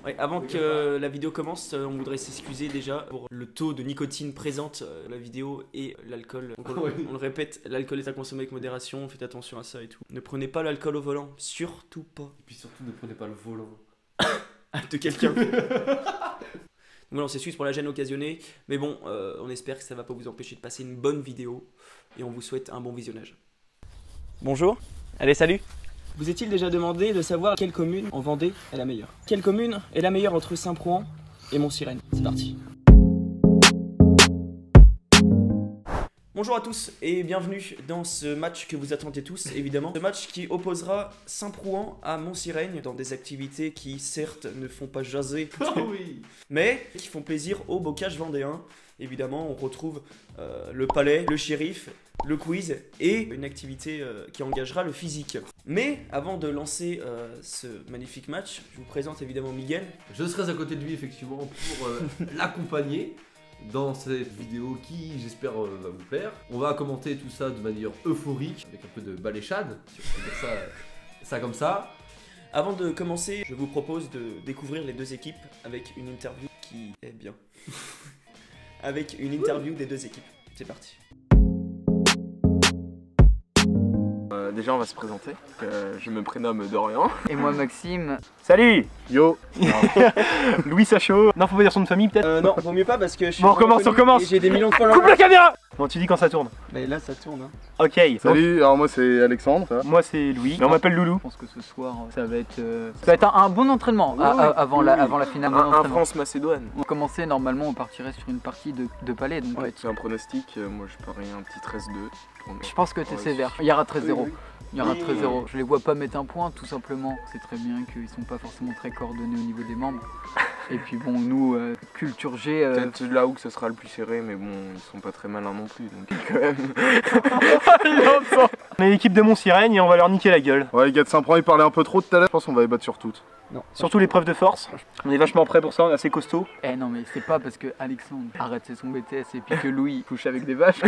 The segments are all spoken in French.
Ouais, avant que la vidéo commence, on voudrait s'excuser déjà pour le taux de nicotine présente la vidéo et l'alcool. On le répète, l'alcool est à consommer avec modération, faites attention à ça et tout. Ne prenez pas l'alcool au volant, surtout pas. Et puis surtout, ne prenez pas le volant. De quelqu'un. Donc voilà, on s'excuse pour la gêne occasionnée, mais bon, on espère que ça va pas vous empêcher de passer une bonne vidéo et on vous souhaite un bon visionnage. Bonjour, allez salut. Vous est-il déjà demandé de savoir quelle commune en Vendée est la meilleure? Quelle commune est la meilleure entre Saint-Prouan et Mont-Sirène? C'est parti. Bonjour à tous et bienvenue dans ce match que vous attendez tous évidemment. Ce match qui opposera Saint-Prouan à Mont-Sirène dans des activités qui certes ne font pas jaser, mais qui font plaisir aux bocages vendéens. Évidemment on retrouve le palais, le shérif, le quiz et une activité qui engagera le physique. Mais avant de lancer ce magnifique match, je vous présente évidemment Miguel. Je serai à côté de lui effectivement pour l'accompagner dans cette vidéo qui j'espère va vous plaire. On va commenter tout ça de manière euphorique avec un peu de baléchade, si on peut dire ça comme ça. Avant de commencer, je vous propose de découvrir les deux équipes avec une interview qui est bien. Avec une interview des deux équipes. C'est parti. Déjà on va se présenter, je me prénomme Dorian. Et moi Maxime. Salut. Yo. Louis Sachaud. Non, faut pas dire son de famille peut-être. Non, vaut mieux pas parce que je suis Bon, on recommence. j'ai des millions de followers. Coupe la caméra. Bon, tu dis quand ça tourne. Mais là ça tourne hein. Ok. Salut, alors moi c'est Alexandre. Ça va. Moi c'est Louis, mais on m'appelle Loulou. Je pense que ce soir ça va être un bon entraînement avant la finale. Un France-Macédoine. On commençait normalement, on partirait sur une partie de palais. Donc Ouais. C'est un pronostic, moi je parie un petit 13-2. je pense que t'es sévère. Il y aura 13-0. Il y aura 13-0. Je les vois pas mettre un point tout simplement. C'est très bien qu'ils sont pas forcément très coordonnés au niveau des membres. Et puis bon, nous, culture G. Peut-être là où ce sera le plus serré, mais bon, ils sont pas très malins non plus, donc quand même. On est l'équipe de Mont-Sirène et on va leur niquer la gueule. Ouais, les gars de Saint-Prouan ils parlaient un peu trop tout à l'heure, je pense qu'on va les battre sur toutes. Non. Surtout l'épreuve de force. On est vachement prêts pour ça, on est assez costaud. Eh non mais c'est pas parce que Alexandre arrête son BTS et puis que Louis couche avec des vaches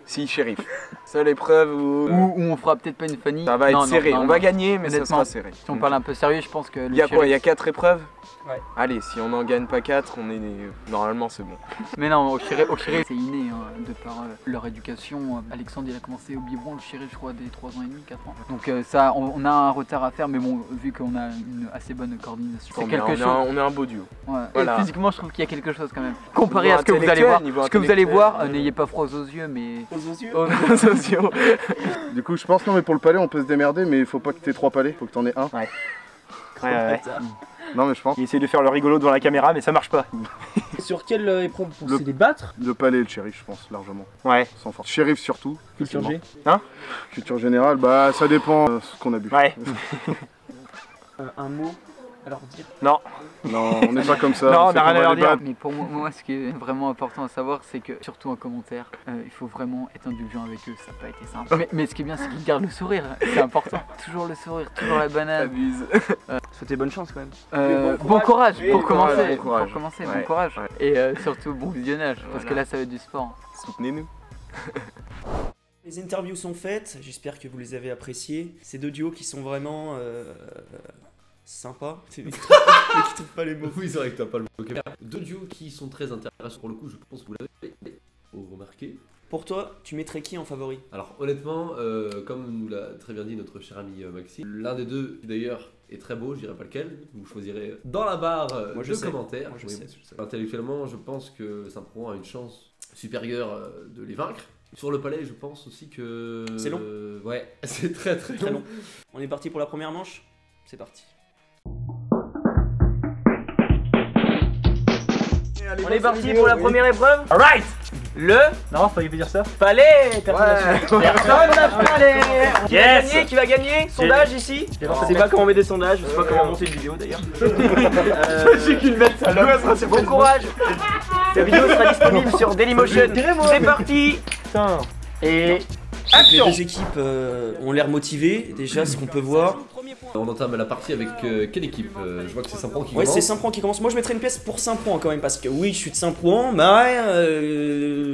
Si, shérif. Seule épreuve où ou on fera peut-être pas une Fanny. ça va être Non, serré, non, on non. va gagner, mais ça Honnêtement, sera serré. Si on parle un peu sérieux, je pense que Il y a quoi? Il y a 4 épreuves? Ouais. Allez, si on n'en gagne pas 4, on est normalement c'est bon. Mais non, au Chiré c'est inné, hein, de par leur éducation. Alexandre il a commencé au biberon, le Chiré je crois dès 3 ans et demi, 4 ans. Donc ça, on a un retard à faire, mais bon, vu qu'on a une assez bonne coordination, c'est quelque chose. On est un beau duo. Ouais. Voilà. Et physiquement je trouve qu'il y a quelque chose quand même. Comparé à ce que vous allez voir, n'ayez pas froid aux yeux, mais... Aux sociaux. Du coup je pense, non mais pour le palais on peut se démerder, mais il faut pas que t'aies 3 palais, faut que t'en aies un. Ouais. Non mais je pense. Ils essaient de faire le rigolo devant la caméra, mais ça marche pas. Sur quelle épreuve vous pensez les battre? Le palais et le shérif je pense, largement. Ouais. Sans force. Shérif surtout. Culture G. Hein? Culture générale, bah ça dépend ce qu'on a bu. Ouais. Un mot à leur dire? Non. Non, on n'est pas comme ça. Non, on sait n'a rien qu'on à va leur les dire. battre. Mais pour moi, ce qui est vraiment important à savoir, c'est que, surtout en commentaire, il faut vraiment être indulgent avec eux, ça n'a pas été simple. Mais ce qui est bien, c'est qu'ils gardent le sourire, c'est important. Toujours le sourire, toujours la banane. Abuse. Souhaitez bonne chance quand même. Bon courage Oui, pour commencer, bon courage. bon Ouais, courage. ouais. Et surtout bon visionnage, parce que là ça va être du sport. Soutenez-nous. Les interviews sont faites, j'espère que vous les avez appréciées. Ces deux duos qui sont vraiment sympas. Mais qui trouvent pas les mots. Oui, c'est vrai que t'as pas le vocabulaire. Deux duos qui sont très intéressants pour le coup, je pense que vous l'avez remarqué. Pour toi, tu mettrais qui en favori? Alors honnêtement, comme nous l'a très bien dit notre cher ami Maxime, l'un des deux qui d'ailleurs est très beau, je dirais pas lequel, vous choisirez dans la barre Moi, je de sais. commentaires. Moi, je Oui, sais. Intellectuellement, je pense que Saint-Prouan a une chance supérieure de les vaincre. Sur le palais, je pense aussi que... C'est long. Ouais, c'est très Très long. On est parti pour la première manche? C'est parti. On est parti pour la première épreuve. Alright. Le Non, fallait pas dire ça. palais. Personne n'a palais. Qui va Yes. gagner? Qui va gagner? Sondage ici. Je sais pas comment on met des sondages, je sais pas comment monter une vidéo d'ailleurs. J'ai qu'une bête salope. Bon courage. La vidéo sera disponible sur Dailymotion. C'est parti. Putain. Et les deux équipes ont l'air motivées, déjà ce qu'on peut voir. On entame la partie avec quelle équipe? Je vois que c'est Saint-Prouan qui Ouais, commence. c'est Saint-Prouan qui commence. Moi je mettrais une pièce pour Saint-Prouan quand même, parce que oui, je suis de Saint-Prouan, mais ouais,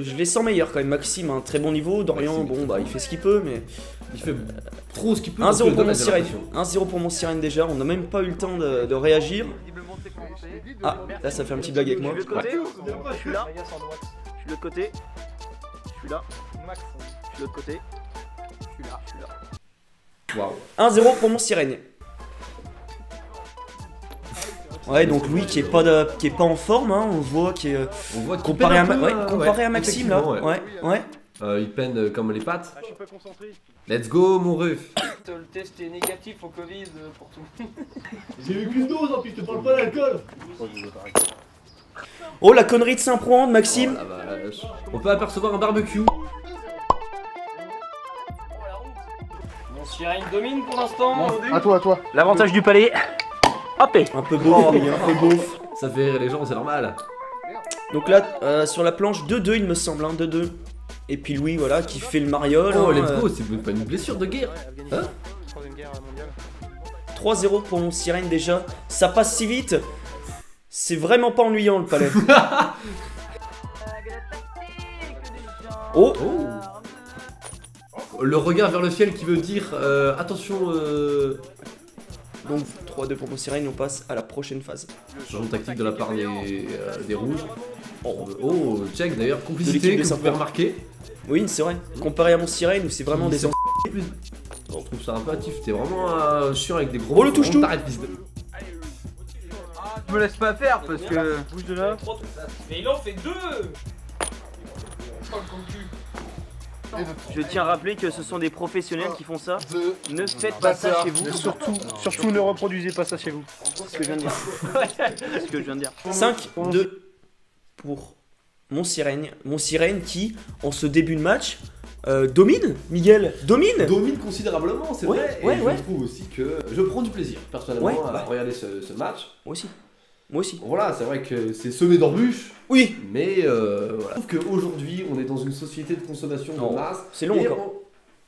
je les sens meilleurs quand même. Maxime a un très bon niveau, Dorian, bon bah il fait ce qu'il peut, mais. Il fait trop ce qu'il peut. 1-0 pour Mont-Sirène. Mont-Sirène. 1-0 pour Mont-Sirène déjà, on n'a même pas eu le temps de réagir. Ah, là ça fait un petit blague avec moi. Je suis de l'autre côté. Ouais. Je suis là. Je suis de l'autre côté. Je suis là. Je suis de l'autre côté. Je suis là. Je suis là. Waouh. 1-0 pour mon sirène. Ouais, donc Louis qui est pas en forme, hein, on voit qu'il est On voit qu'il comparé, peine un peu, comparé à Maxime là. effectivement, Ouais. Il peine comme les pattes. Je suis pas concentré. Let's go mon ref. Le test est négatif au Covid pour tout. J'ai eu qu'une dose, en plus, je te parle pas d'alcool. Oh la connerie de Saint-Prouan de Maxime. Oh la vache. On peut apercevoir un barbecue. Mon sirène domine pour l'instant. À toi. L'avantage du palais. Hop et. Un peu beauf, Louis, un peu beauf. Ça fait rire les gens, c'est normal. Donc là, sur la planche 2-2 il me semble, hein, 2-2. Et puis Louis, voilà, qui fait le mariole. Oh, hein, let's go, c'est même pas une blessure de guerre. Hein? Troisième guerre mondiale. 3-0 pour mon sirène déjà. Ça passe si vite. C'est vraiment pas ennuyant le palais. Oh, Le regard vers le ciel qui veut dire attention. donc 3-2 pour mon sirène, on passe à la prochaine phase. Changement de tactique de la part des rouges. Check d'ailleurs, De complicité l'équipe de que vous pouvez Saint-Prouan. remarquer. Oui, c'est vrai. Comparé à mon sirène où c'est vraiment des C'est plus- On trouve ça un peu hâtif, t'es vraiment chiant avec des gros. Oh, le touche-tout. T'arrêtes, fils de. Je me laisse pas faire parce que. Bouge de là. Mais il en fait deux. Je tiens à rappeler que ce sont des professionnels qui font ça. Ne faites pas ça chez vous. Surtout ne reproduisez pas ça chez vous. C'est ce que je viens de dire. C'est ce que je viens de dire. 5-2 pour mon sirène qui, en ce début de match, domine, Miguel, domine. Domine considérablement, c'est Ouais, vrai. ouais, et ouais. je trouve aussi que je prends du plaisir personnellement Ouais, à bah. regarder ce match. Moi aussi. Moi aussi. Voilà, c'est vrai que c'est semé d'embûches, Oui. mais voilà. Je trouve qu'aujourd'hui, on est dans une société de consommation Non, de masse. c'est long et encore.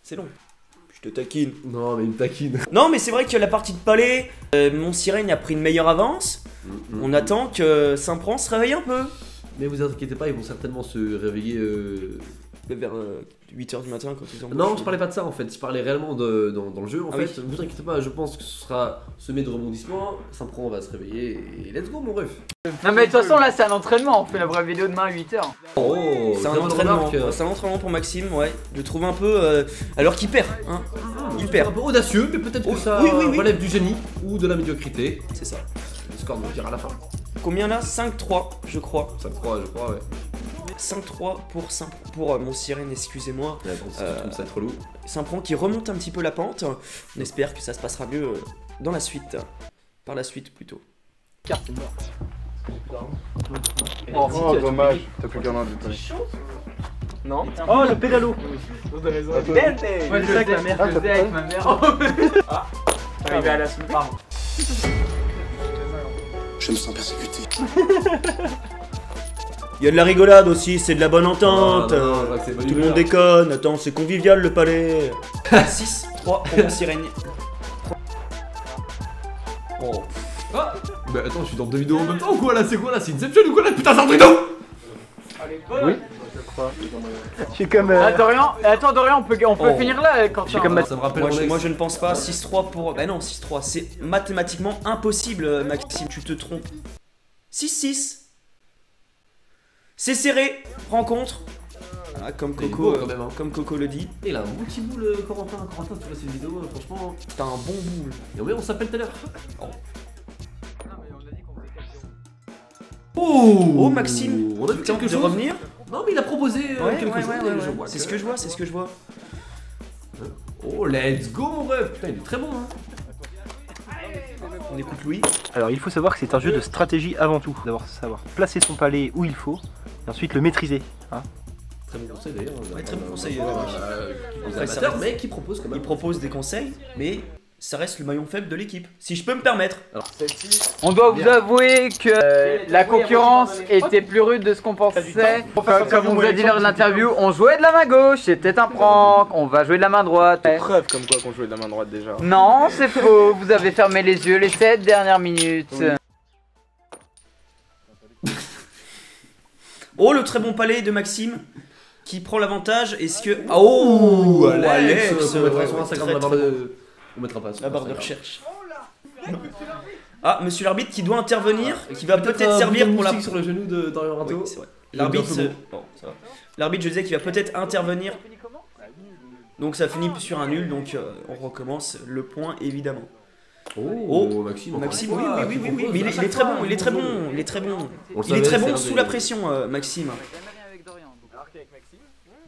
C'est long. Je te taquine. Non, mais il me taquine. Non, mais c'est vrai que la partie de palais, mon sirène a pris une meilleure avance. On attend que Saint-Prouan se réveille un peu. Mais vous inquiétez pas, ils vont certainement se réveiller. Vers 8h du matin quand ils ont. Non, je parlais pas de ça en fait, je parlais réellement dans le jeu en Ah fait. oui. Vous inquiétez pas, je pense que ce sera semé de rebondissements. Saint-Prouan va se réveiller et let's go mon ref. Non, mais de toute façon, là, c'est un entraînement. On fait la vraie vidéo demain à 8h. Oh, C'est un très bonne entraînement. remarque. C'est un entraînement pour Maxime, ouais. Je le trouve un peu. Alors qu'il perd, hein. Il Un perd. peu audacieux, mais peut-être que Oui, ça oui, oui. relève du génie ou de la médiocrité. C'est ça. Le score nous le dira à la fin. Combien là 5-3, je crois. Ça me croit, je crois, ouais. 5-3 pour mon sirène, excusez-moi. Mais attends, c'est comme ça être relou. Saint-Prouan qui remonte un petit peu la pente. On espère que ça se passera mieux dans la suite. Par la suite plutôt. Oh, dommage. T'as plus qu'un an de palais. Non. Oh le pédalo. Ouais, je le faisais avec ma mère. Arrivé à la semaine. Pardon. Je me sens persécuté. Il y a de la rigolade aussi, c'est de la bonne entente. Non, non, je crois que c'est bonne Tout le monde humeur. déconne. Attends, c'est convivial le palais. 6-3 pour mon sirène. Oh. Ah bah attends, je suis dans deux vidéos en même temps ou quoi là? C'est quoi là? C'est Inception ou quoi là? Putain, c'est un truc de ouf! Oui. Je suis comme. Attends, Dorian, on peut Oh. finir là quand tu comme Ça me rappelle mon Moi ex. je ne pense pas. 6-3 pour. Bah non, 6-3. C'est mathématiquement impossible, Maxime. Tu te trompes. 6-6. C'est serré. Rencontre. Voilà, comme Il est Coco, beau, quand même, hein. comme Coco le dit. Et il a un bon petit boule, Corentin. Corentin, tu vois ces vidéos, franchement. T'as un bon boule. Et ouais, on s'appelle tout à l'heure. Oh, Oh, Maxime, on a vu Tu tentes quelque de chose. revenir. Non, mais il a proposé quelque chose. et je vois C'est que- ce que je vois, c'est ce que je vois. Oh, let's go mon ref. Putain, il est très bon hein. On écoute Louis. Alors il faut savoir que c'est un jeu de stratégie avant tout. D'abord savoir placer son palais où il faut et ensuite le maîtriser. Hein. Très bon conseil d'ailleurs. Ouais, très bon conseil, Aux Après, ça amateurs, reste- mais qui propose quand Il même. propose des conseils, mais ça reste le maillon faible de l'équipe. Si je peux me permettre. On doit vous avouer que la concurrence était plus rude de ce qu'on pensait. Comme on vous a dit lors de l'interview, on jouait de la main gauche, c'était un prank, on va jouer de la main droite. Preuve comme quoi qu'on jouait de la main droite déjà. Non, c'est faux, vous avez fermé les yeux les 7 dernières minutes. Oh, le très bon palais de Maxime qui prend l'avantage. Est-ce que. Oh, Alex, on mettra ouais, sur ouais, Instagram très, la barre très de. On mettra pas sur La barre de Instagram. recherche. Ah, monsieur l'arbitre qui doit intervenir, qui va peut-être un servir bouton pour la. moustique sur le genou de Dorian Rato. Oui, c'est vrai. L'arbitre, bon, ça va. L'arbitre, je disais qu'il va peut-être intervenir. Donc ça finit sur un nul, donc on recommence le point évidemment. Oh, Maxime, Maxime, oui, mais il est très bon, il est très bon, il est très bon. Il est très bon sous la pression, Maxime.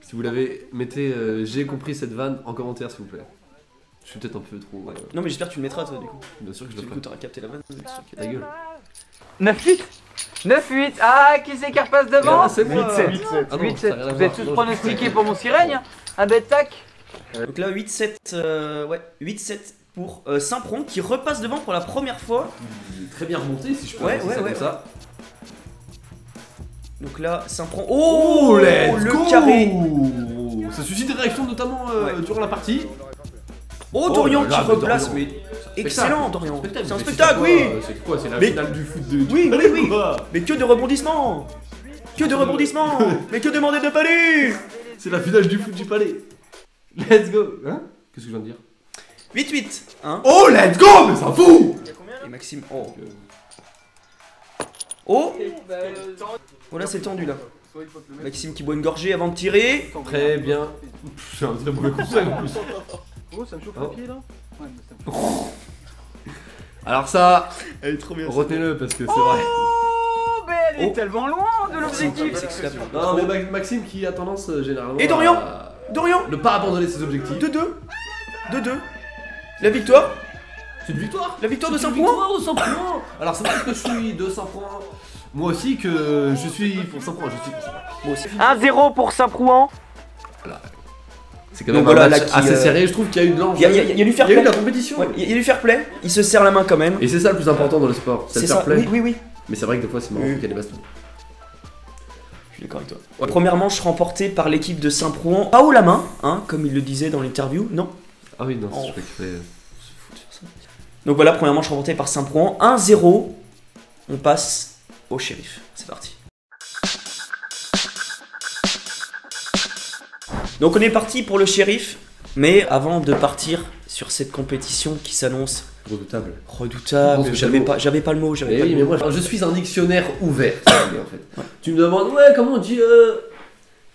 Si vous l'avez, mettez j'ai compris cette vanne en commentaire s'il vous plaît. Je suis peut-être un peu trop. Non mais j'espère que tu le mettras toi du coup. Bien sûr que je le Du ferai. coup t'auras capté la vanne. Ta gueule. 9-8 9-8. Ah, qui c'est qui repasse devant? Ah, c'est moi. 8-7. Ah non, 8-7. ça a rien à Vous voir. êtes tous Non, pronostiqués pour mon sirène. Un bet tac. Donc là 8-7, ouais, 8-7 pour Saint-Pron qui repasse devant pour la première fois. Il est très bien remonté si je peux Ouais, avancer ça ouais, comme ça. Donc là Saint-Pron. Oh, let's le go carré. Ça suscite des réactions notamment durant la partie. Oh Dorian là là, qui mais replace, Dorian. mais excellent Dorian. C'est un Mais spectacle, quoi, oui. C'est quoi? C'est la Mais- finale du foot de. Oui, oui, oui. Quoi Mais que de rebondissements. Que de rebondissements. Mais que demander de palais. C'est la finale du foot du palais. Let's go. Hein? Qu'est-ce que je viens de dire? 8-8, hein. Oh, let's go! Mais ça fout! Et Maxime, oh. Oh. Oh là c'est tendu là. Maxime qui boit une gorgée avant de tirer. Très bien. C'est un très mauvais conseil en plus. Oh, ça me chauffe Oh. le pied là. Alors ça, Elle est trop bien. retenez-le parce que c'est vrai. Oh, mais elle est Oh. tellement loin de l'objectif. Non, mais Maxime qui a tendance généralement. Et Dorian à Dorian, ne pas abandonner ses objectifs. 2-2. 2-2. La victoire. C'est une victoire. La victoire de C'est une Saint-Pron. victoire de Saint-Pron. Alors c'est parce que je suis de Saint-Pron. Moi aussi que je suis pour Saint-Pron. Je suis pour Saint-Pron. Moi aussi. 1-0 pour Saint-Prouan. C'est quand même Donc un voilà, match là, qui, assez serré. Je trouve qu'il y a eu de l'enjeu. Il y a du fair Il y a eu play. de la compétition. Ouais, il y a du fair play. Il se serre la main quand même. Et c'est ça le plus important dans le sport. C'est le fair ça. play. Oui, oui, oui. Mais c'est vrai que des fois c'est marrant Oui. qu'il y a des bastons. Je suis d'accord avec toi. Ouais. Première manche remportée par l'équipe de Saint-Prouan. Pas haut la main, hein, comme il le disait dans l'interview. Non. Ah oui, non, Oh. je crois qu'il fallait. Donc voilà, première manche remportée par Saint-Prouan. 1-0. On passe au shérif. C'est parti. Donc on est parti pour le shérif. Mais avant de partir sur cette compétition qui s'annonce Redoutable. redoutable, Je pense que c'est le mot. j'avais pas le mot. Eh Pas oui, le mais mot. moi je suis un dictionnaire ouvert. si vous voulez, en fait. Tu me demandes, ouais, comment on dit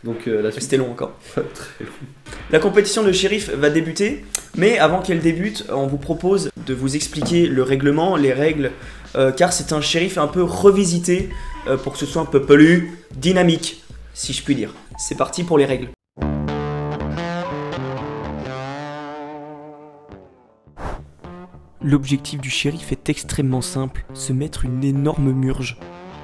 Donc la suite. C'était long encore. Très long. La compétition de shérif va débuter, mais avant qu'elle débute, on vous propose de vous expliquer le règlement, les règles, car c'est un shérif un peu revisité pour que ce soit un peu plus dynamique, si je puis dire. C'est parti pour les règles. L'objectif du shérif est extrêmement simple, se mettre une énorme murge.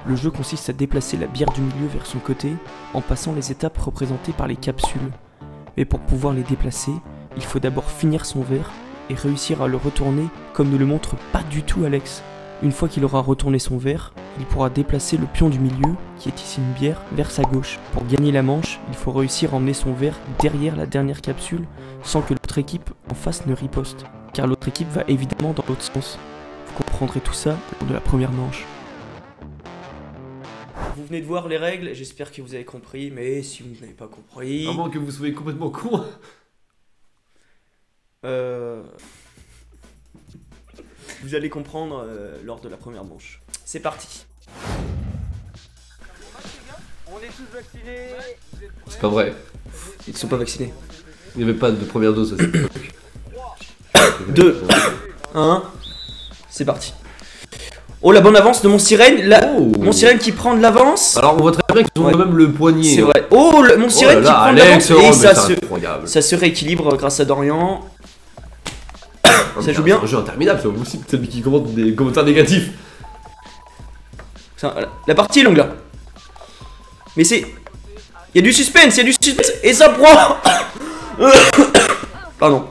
Le jeu consiste à déplacer la bière du milieu vers son côté en passant les étapes représentées par les capsules. Mais pour pouvoir les déplacer, il faut d'abord finir son verre et réussir à le retourner comme ne le montre pas du tout Alex. Une fois qu'il aura retourné son verre, il pourra déplacer le pion du milieu, qui est ici une bière, vers sa gauche. Pour gagner la manche, il faut réussir à emmener son verre derrière la dernière capsule sans que l'autre équipe en face ne riposte, car l'autre équipe va évidemment dans l'autre sens. Vous comprendrez tout ça lors de la première manche. Vous venez de voir les règles, j'espère que vous avez compris, mais si vous n'avez pas compris... À moins que vous soyez complètement con. Vous allez comprendre lors de la première manche. C'est parti. On est tous vaccinés. C'est pas vrai. Ils ne sont pas vaccinés. Il n'y avait pas de première dose à cette époque. 2, 1, c'est parti. Oh, la bonne avance de mon sirène. Oh. Mon sirène qui prend de l'avance. Alors on voit très bien qu'ils ont Ouais. quand même le poignet. C'est vrai. Oh, mon sirène qui prend de l'avance. Et ça se rééquilibre grâce à Dorian. Ça joue bien. C'est un jeu interminable, c'est pas possible. C'est lui qui commente des commentaires négatifs. La partie est longue là. Mais c'est... Il y a du suspense, et ça prend... Pardon.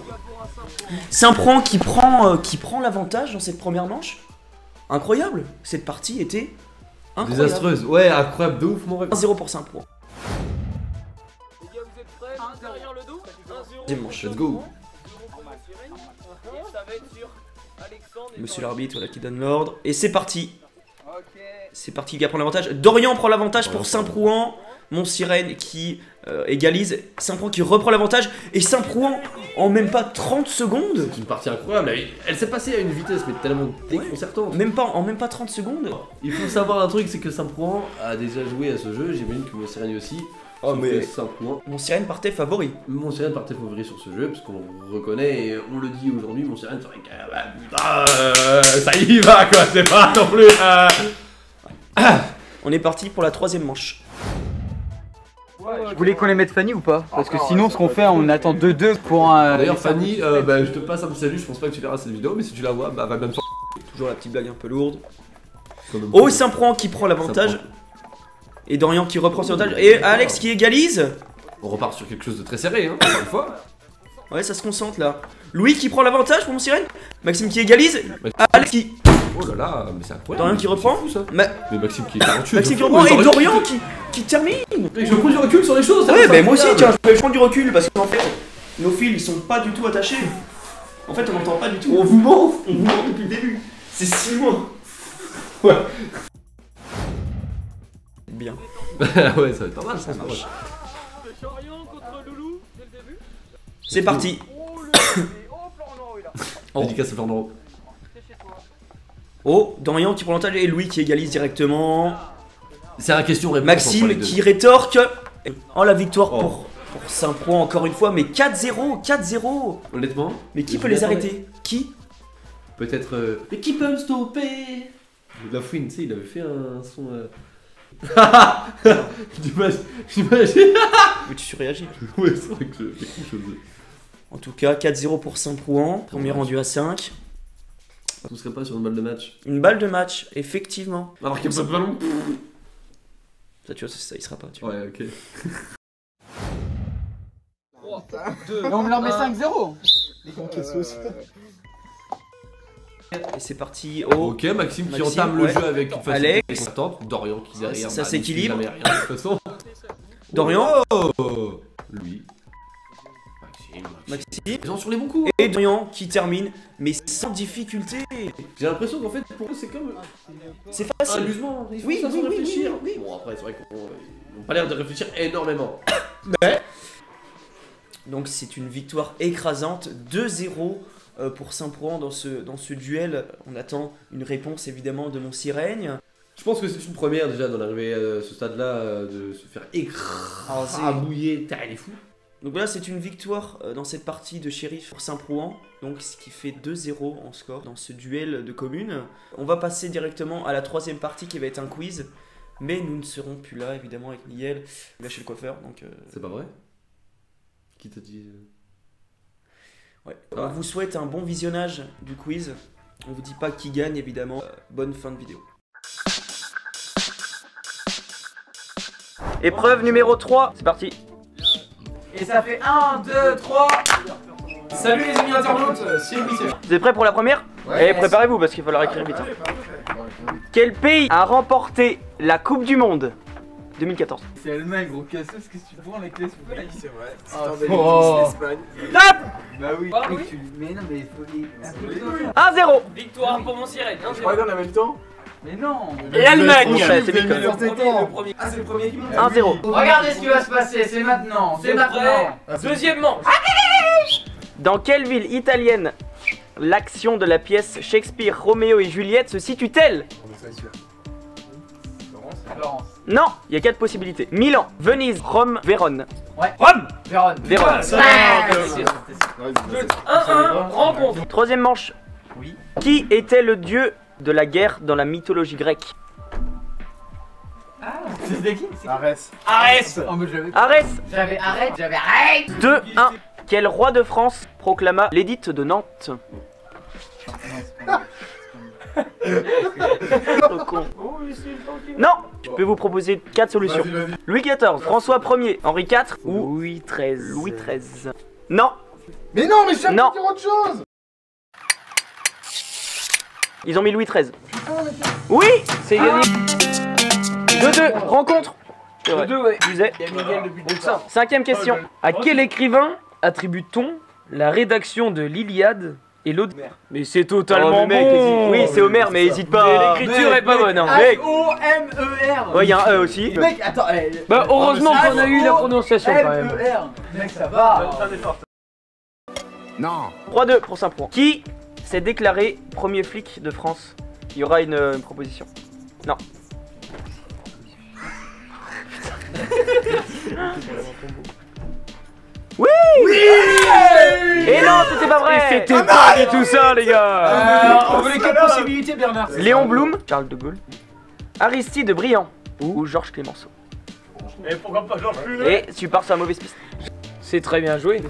Saint-Pron qui prend l'avantage dans cette première manche. Incroyable. Cette partie était incroyable. Désastreuse. Ouais, incroyable de ouf mon rêve. 1-0 pour Saint-Pron. Les gars, vous êtes prêts? Derrière le dos. 1-0. Deuxième manche. Let's go. Et ça va être sur Alexandre. et Monsieur Dorian. l'arbitre voilà, qui donne l'ordre. Et c'est parti. C'est parti, qui prend l'avantage. Dorian prend l'avantage pour Saint-Prouan. Mont-Sirène qui égalise, Saint-Prouan qui reprend l'avantage, et Saint-Prouan en même pas 30 secondes. C'est une partie incroyable, elle s'est passée à une vitesse mais tellement déconcertante. En même pas 30 secondes. Il faut savoir un truc, c'est que Saint-Prouan a déjà joué à ce jeu, j'imagine que Mont-Sirène aussi. Oh mais Saint-Prouan. Mont-Sirène partait favori. Mont-Sirène partait favori sur ce jeu, parce qu'on reconnaît et on le dit aujourd'hui, Mont-Sirène c'est vrai que ça y va quoi, c'est pas non plus. On est parti pour la 3ème manche. Vous voulez qu'on les mette Fanny ou pas? Parce que sinon ce qu'on fait, on attend 2-2 pour un... D'ailleurs Fanny, je te passe un petit salut, je pense pas que tu verras cette vidéo, mais si tu la vois, va même sur... Toujours la petite blague un peu lourde. Oh, Saint-Prouan qui prend l'avantage. Et Dorian qui reprend son avantage. Et Alex qui égalise. On repart sur quelque chose de très serré, hein, encore une fois. Ouais, ça se concentre là. Louis qui prend l'avantage pour Mont-Sirène. Maxime qui égalise. Alex qui... Oh là là, mais c'est incroyable. Dorian qui reprend. Fou, ça. Mais Maxime qui est talentueux. Maxime qui reprend et Dorian qui termine. Mais je prends du recul sur les choses. Ouais, bah moi aussi, tiens, je prends du recul parce qu'en fait, nos fils ils sont pas du tout attachés. En fait, on n'entend pas du tout. On vous ment. On vous ment depuis le début. C'est 6 mois. Ouais. Bien. Ouais, ça va être pas mal, Ça marche. Loulou, dès le début. C'est parti. Dédicace à Fernando. Oh, Dorian qui prend l'avantage et Louis qui égalise directement. C'est la question-réponse. Maxime qui rétorque. Oh, la victoire pour Saint-Prouan encore une fois, mais 4-0, 4-0. Honnêtement. Mais qui peut les arrêter? Qui? Peut-être. Mais qui peut me stopper? La Fouine, tu sais, il avait fait un son. J'imagine. Mais tu surréagis. Ouais, c'est vrai que j'ai quelque chose. En tout cas, 4-0 pour Saint-Prouan. Premier rendu à 5. On serait pas sur une balle de match. Une balle de match, effectivement. Alors qu'il n'y a pas de ballon. Ça, tu vois, ça, il sera pas. Tu vois. Ouais, ok. 3, 2, Mais on me leur met 5-0. Et c'est parti. Oh, Ok, Maxime qui Maxime, entame le ouais. jeu avec une facilité Alex. constante. Dorian qui derrière. Ça bah, s'équilibre. ne fait jamais rien, de toute façon. Dorian. Oh, lui. Maxime. Ils sont sur les bons coups. Et Dorian qui termine, mais sans difficulté. J'ai l'impression qu'en fait, pour eux, c'est comme C'est un facile. amusement. Ils font Oui, ça sans oui, oui, réfléchir. oui, oui. Bon, après, c'est vrai qu'ils n'ont pas l'air de réfléchir énormément. Donc c'est une victoire écrasante, 2-0 pour Saint-Prouan dans ce duel. On attend une réponse évidemment de Mont-Sirène. Je pense que c'est une première déjà d'en arriver à ce stade-là, de se faire écraser, terre les fous. Donc là c'est une victoire dans cette partie de Shérif pour Saint-Prouan, donc ce qui fait 2-0 en score dans ce duel de communes. On va passer directement à la 3ème partie qui va être un quiz, mais nous ne serons plus là évidemment avec Niel, il va chez le coiffeur donc... C'est pas vrai? Qui t'a dit Ouais. On vous souhaite un bon visionnage du quiz, on vous dit pas qui gagne évidemment, bonne fin de vidéo. Épreuve numéro 3, c'est parti. Et ça fait 1, 2, 3. Salut les amis internautes, c'est Louis. Vous êtes prêts pour la première? Ouais. Et préparez-vous parce qu'il va falloir écrire vite. Quel pays a remporté la Coupe du Monde 2014? C'est Allemagne, gros casseuse, qu'est-ce que tu prends avec l'Espagne? C'est vrai, c'est Ah, en Belgique, oh. c'est l'Espagne. Top. Bah oui. Ah oui. Mais non, mais il faut... 1-0. Victoire pour Mont-Sirène. Je crois qu'on a même le temps. Mais non. Et Allemagne. C'est C'est vite quand même. Le premier. Ah, c'est le premier qui monte. 1-0. Regardez ce qui va se passer, c'est maintenant, c'est maintenant. Deuxième manche. Dans quelle ville italienne l'action de la pièce Shakespeare, Roméo et Juliette se situe-t-elle? Florence. Non, il y a 4 possibilités. Milan, Venise, Rome, Vérone. Ouais. Rome. Vérone. Vérone. 1-1, rencontre. 3ème manche. Oui. Qui était le dieu de la guerre dans la mythologie grecque? C'était qui? Arès. Arès. Oh, mais j'avais... Arès. J'avais arrête, j'avais arrête. 2-1. Quel roi de France proclama l'édit de Nantes? Trop con. Non. Je peux vous proposer 4 solutions. Vas-y. Louis XIV, François Ier, Henri IV ou Louis XIII. Louis XIII. Non. Mais non, mais je Non. dire autre chose. Ils ont mis Louis XIII. Oui, c'est gagné. 2-2, rencontre. C'est vrai. 2, ouais. Disais. Il y a Miguel depuis le départ. 5ème question. À quel écrivain attribue-t-on la rédaction de l'Iliade Et l'autre. Mais c'est totalement Oh, mais mec, bon. oui, c'est Homer, mais hésite pas. L'écriture est pas bonne, hein. Mec. H-O-M-E-R. Ouais, il y a un E aussi. Mec, attends. Bah, heureusement qu'on a eu la prononciation quand même. M-E-R. Mec, ça va. Non. 3-2 pour Saint-Prouan. Qui s'est déclaré premier flic de France? Il y aura une proposition. Non. Oui. Et non, c'était pas vrai. C'était pas du tout ça, les gars. On veut les 4 possibilités, Bernard. Léon Blum, Charles de Gaulle, Aristide Briand ou Georges Clémenceau. Et pourquoi pas Georges Clooney? Et tu pars sur la mauvaise piste. C'est très bien joué.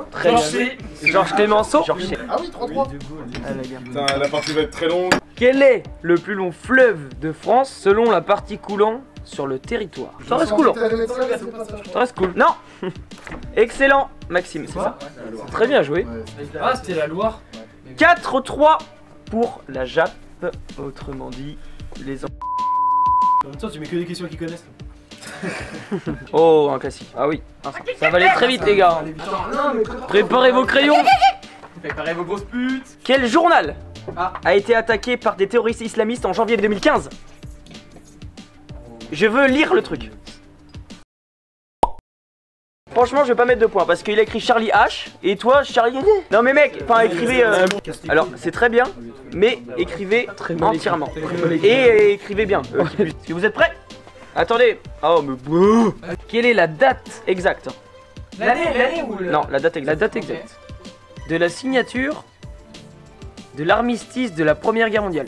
Très bien joué. Georges Clémenceau. Georges Ah oui, 3-3. Putain, la partie va être très longue. Quel est le plus long fleuve de France selon la partie coulant sur le territoire? Ça reste coulant. Ça reste cool. Non. Excellent, Maxime, c'est ça. Très bien joué. Ah, c'était la Loire. 4-3 pour la Jap. Autrement dit, les En même temps, tu mets que des questions qu'ils connaissent. Oh, un classique. Ah oui. Ça va aller très vite, les gars. Préparez vos crayons. Préparez vos grosses putes. Quel journal Ah. a été attaqué par des terroristes islamistes en janvier 2015? Je veux lire le truc. Franchement, je vais pas mettre de points parce qu'il a écrit Charlie H et toi Charlie. Non mais mec, enfin écrivez. Alors c'est très bien, mais écrivez entièrement et écrivez bien. Est-ce que vous êtes prêts? Attendez. Oh mais Quelle est la date exact. L'année ou le... Non, la date La exacte. date exacte de la signature de l'armistice de la Première Guerre mondiale?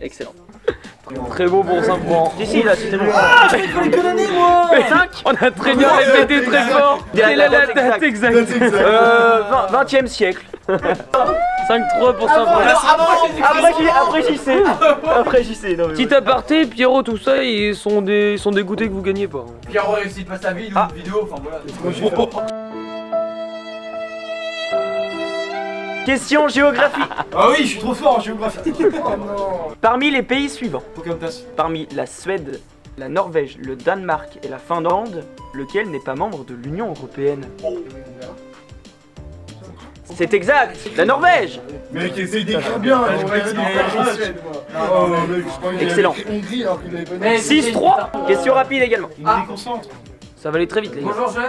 Excellent. Très beau pour 5 points. Si là, c'était bon. Mais 5. On a très bien répété très fort. Quelle est la date exacte? 20e siècle. 5-3 pour 5 points. Après j'y sais. Après j'y sais. Non, mais Petit aparté, Pierrot, tout ça, ils sont dégoûtés que vous gagnez pas. Pierrot réussit pas sa vie, nous, une vidéo, enfin voilà. Question géographie. Ah oui, je suis trop fort en géographie. Parmi les pays suivants, Pocahontas. parmi la Suède, la Norvège, le Danemark et la Finlande, lequel n'est pas membre de l'Union Européenne? C'est exact, la Norvège. Mec, essaye d'écrire bien. Excellent. Hongrie alors qu'il avait pas 6-3. Question rapide également. Il me déconcentre. Ça va aller très vite, les gars. Bonjour, je...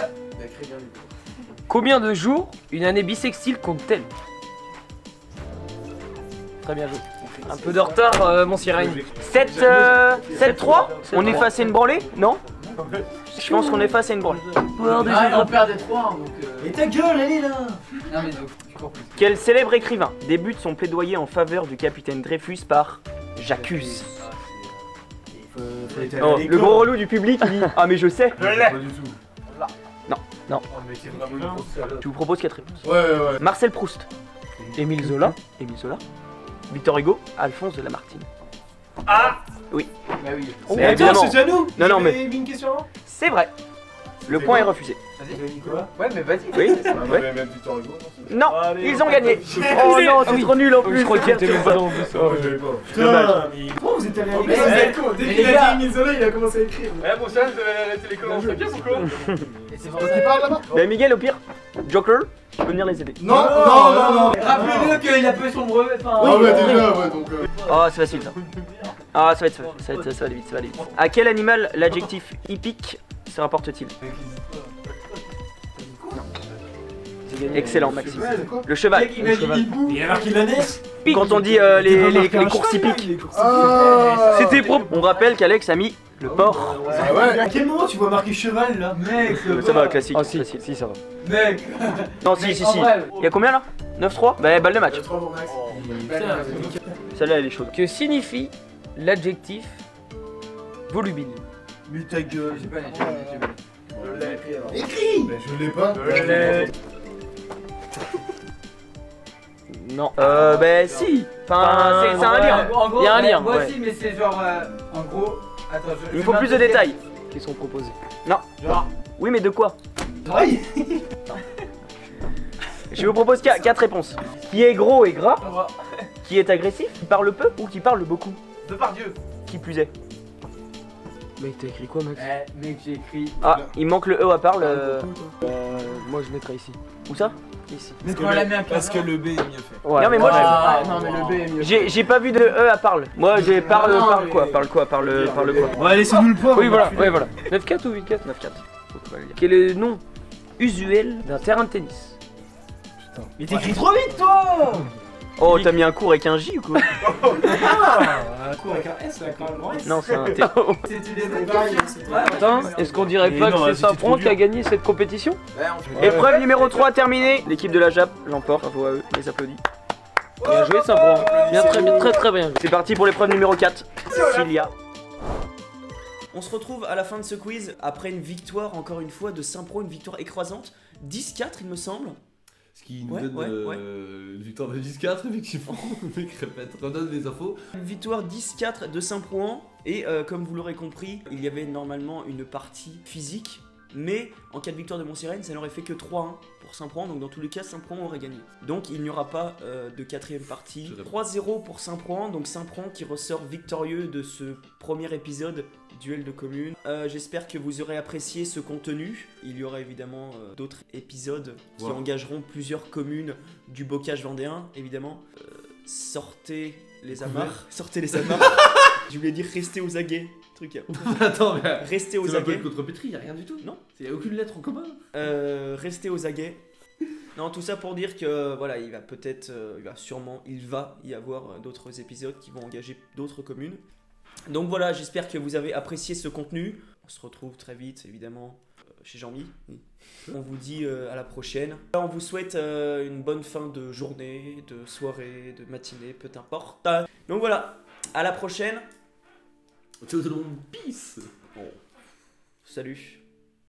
Combien de jours une année bissextile compte-t-elle? Très bien joué. Un peu de retard, mon sirène. 7-3. On est face à une branlée? Non? Je pense qu'on est face à une branlée. Ah, on perd des 3, donc... Et ta gueule, allez là. Non mais tu cours plus. Quel célèbre écrivain débute son plaidoyer en faveur du capitaine Dreyfus par J'accuse? Oh, le gros relou du public il dit ah mais je sais. Pas du tout. Non. Oh, mais c'est vraiment Je vous propose 4 réponses. Ouais. Marcel Proust, Émile Zola. Victor Hugo, Alphonse de Lamartine. Bah oui. Mais Attends, évidemment. c'est à nous. Non, non, mais- J'avais mis une question avant. C'est vrai. Le point est refusé. J'avais mis quoi? Ouais, mais vas-y. Oui. On avait même Victor Hugo. Non, Allez, ils ont gagné. Oh non, c'est trop nul en plus. Je crois qu'il était même pas dans le bus. Ah, j'avais pas. Putain, mais pourquoi vous êtes allé avec Mais ça? vous êtes Dès Mais qu'il les a gars- dit Émile Zola, il a commencé à écrire. Ouais, bon, ça, je devais arrêter l'école en bien ou quoi? Et c'est pour Parce ça. qu'il parle là-bas. Mais Miguel, au pire, Joker, je peux venir les aider. Non. Rappelez-le qu'il a peu son brevet, enfin... Ah ouais, déjà, ouais, donc... Oh, c'est facile ça. Ah, ça va aller vite, ça va aller vite. À quel animal l'adjectif hippique se rapporte-t-il? Excellent, Maxime. Le cheval. Il a dit hibou. Il a marqué la NES. Quand on dit les courses hippiques. Ah. C'était propre. On rappelle qu'Alex a mis le porc. Ah ouais. À quel moment tu vois marquer cheval là? Mec, Ça va, classique. Ah si, Facile. si, ça va. mec. Non, si. En vrai, Y'a combien là? 9-3? Bah, balle de match. Celle-là, elle est chaude. Que signifie l'adjectif volubile? Mais ta gueule. J'ai pas Écris. Mais je l'ai pas. Non. Bah, si. Enfin, c'est un lien. En gros, Il y a un lien, moi ouais. aussi, mais c'est genre... en gros... Attends, Il me faut plus de détails. Qui sont proposés. Genre... Oui, mais de quoi? Aïe. Je vous propose 4 réponses. Qui est gros et gras? Qui est agressif? Qui parle peu ou qui parle beaucoup? Depardieu. Qui plus est? Mec, t'as écrit quoi, Max? Mec, j'ai écrit... Ah, il manque le E à part. Moi, je mettrais ici. Où ça? Ici. Parce que le B est mieux fait. Ouais. Non mais moi Non mais le B est mieux. j'ai pas vu de E à parle. Moi j'ai parle quoi? Parle quoi? Parle quoi? Ouais, laissez-nous le point. Oui voilà, ouais voilà. 9-4 ou 8-4? 9-4. Quel est le nom usuel d'un terrain de tennis? Mais t'écris trop vite toi. Oh t'as mis un cours avec un J ou quoi? Un coup avec un S, avec un grand S. Non c'est un T. C'était des variés. Attends, est-ce qu'on dirait Et pas non, que c'est c'était Saint-Pron trop qui a dur. gagné cette compétition? Épreuve numéro 3 terminée. L'équipe de la JAP l'emporte, bravo à eux, les applaudis. Bien joué Saint-Pron, bien très bien. C'est parti pour l'épreuve numéro 4. Cilia. On se retrouve à la fin de ce quiz après une victoire encore une fois de Saint-Pron, une victoire écrasante. 10-4 il me semble. Ce qui nous Ouais, donne ouais. une victoire de 10-4, effectivement. Le mec répète, redonne les infos. Une victoire 10-4 de Saint-Pron et comme vous l'aurez compris, il y avait normalement une partie physique. Mais en cas de victoire de Montserrat, ça n'aurait fait que 3-1 pour Saint-Pron, donc dans tous les cas, Saint-Pron aurait gagné. Donc il n'y aura pas de quatrième partie. 3-0 pour Saint-Pron, donc Saint-Pron qui ressort victorieux de ce premier épisode duel de communes. J'espère que vous aurez apprécié ce contenu. Il y aura évidemment d'autres épisodes qui engageront plusieurs communes du bocage vendéen, évidemment. Sortez les amarres. Sortez les amarres. Je voulais dire restez aux aguets. Truc. Attends, mais. Restez aux C'est aguets. contre Pétri, y'a rien du tout. Non. Il y a aucune lettre en commun. Restez aux aguets. Non, tout ça pour dire que voilà, il va y avoir d'autres épisodes qui vont engager d'autres communes. Donc voilà, j'espère que vous avez apprécié ce contenu. On se retrouve très vite, évidemment, chez Jean-Mi. Oui. On vous dit à la prochaine. On vous souhaite une bonne fin de journée, de soirée, de matinée, peu importe. Donc voilà, à la prochaine. Ciao tout le monde, peace. Salut.